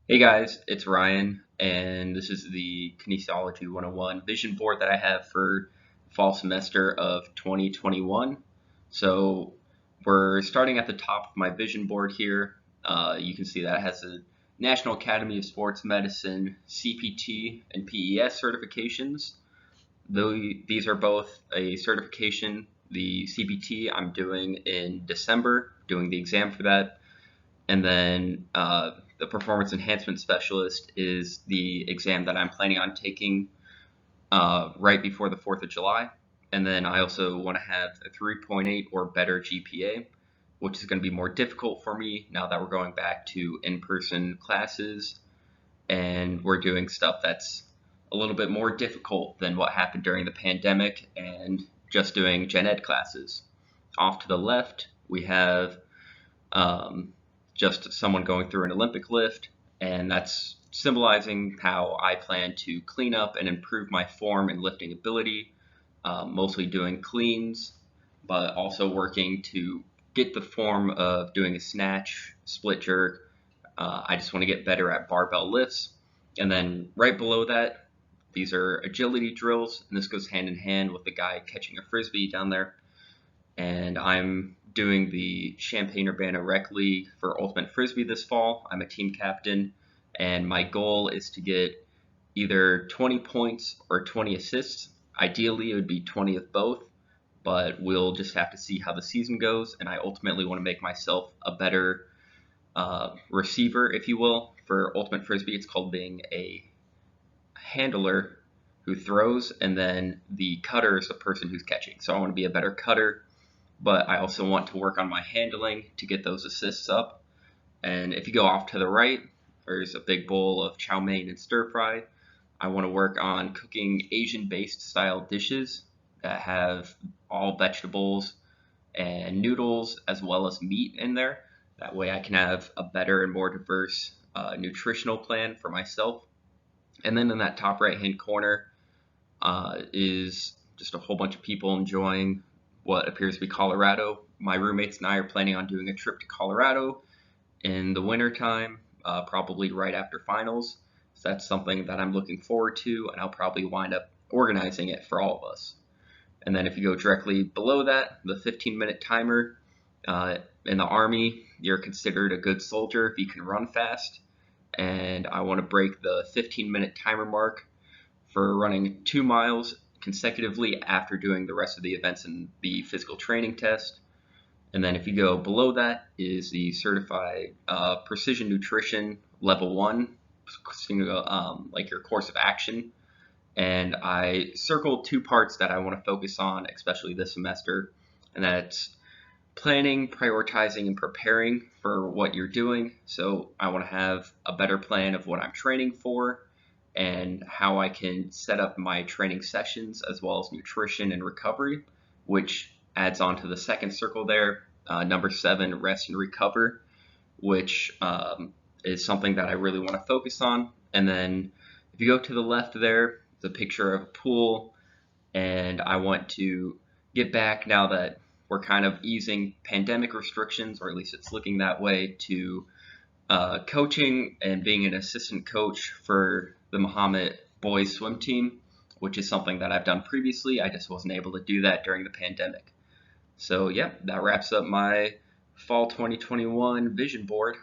Hey guys, it's Ryan, and this is the Kinesiology 101 vision board that I have for fall semester of 2021. So we're starting at the top of my vision board here. You can see that it has a National Academy of Sports Medicine, CPT, and PES certifications. Though these are both a certification, the CPT I'm doing in December, doing the exam for that, and then the performance enhancement specialist is the exam that I'm planning on taking right before the 4th of July. And then I also want to have a 3.8 or better GPA, which is going to be more difficult for me now that we're going back to in person classes and we're doing stuff that's a little bit more difficult than what happened during the pandemic and just doing gen ed classes. Off to the left, we have um, just someone going through an Olympic lift, and that's symbolizing how I plan to clean up and improve my form and lifting ability, mostly doing cleans, but also working to get the form of doing a snatch, split jerk. I just want to get better at barbell lifts. And then right below that, these are agility drills, and this goes hand in hand with the guy catching a frisbee down there, and I'm doing the Champaign-Urbana Rec League for Ultimate Frisbee this fall. I'm a team captain, and my goal is to get either 20 points or 20 assists. Ideally, it would be 20 of both, but we'll just have to see how the season goes, and I ultimately want to make myself a better receiver, if you will. For Ultimate Frisbee, it's called being a handler who throws, and then the cutter is the person who's catching. So I want to be a better cutter, but I also want to work on my handling to get those assists up. And if you go off to the right, there's a big bowl of chow mein and stir fry. I want to work on cooking Asian-based style dishes that have all vegetables and noodles as well as meat in there. That way I can have a better and more diverse nutritional plan for myself. And then in that top right hand corner is just a whole bunch of people enjoying what appears to be Colorado. My roommates and I are planning on doing a trip to Colorado in the wintertime, probably right after finals. So that's something that I'm looking forward to, and I'll probably wind up organizing it for all of us. And then if you go directly below that, the 15-minute timer. In the Army, you're considered a good soldier if you can run fast. And I want to break the 15-minute timer mark for running 2 miles consecutively after doing the rest of the events in the physical training test. And then if you go below that is the certified precision nutrition level 1, like your course of action. And I circled 2 parts that I want to focus on, especially this semester, and that's planning, prioritizing, and preparing for what you're doing. So I want to have a better plan of what I'm training for and how I can set up my training sessions as well as nutrition and recovery, which adds on to the second circle there, number 7, rest and recover, which is something that I really want to focus on. And then if you go to the left there, it's a picture of a pool, and I want to get back now that we're kind of easing pandemic restrictions, or at least it's looking that way, to coaching and being an assistant coach for the Muhammad boys swim team, which is something that I've done previously. I just wasn't able to do that during the pandemic. So yeah, that wraps up my fall 2021 vision board.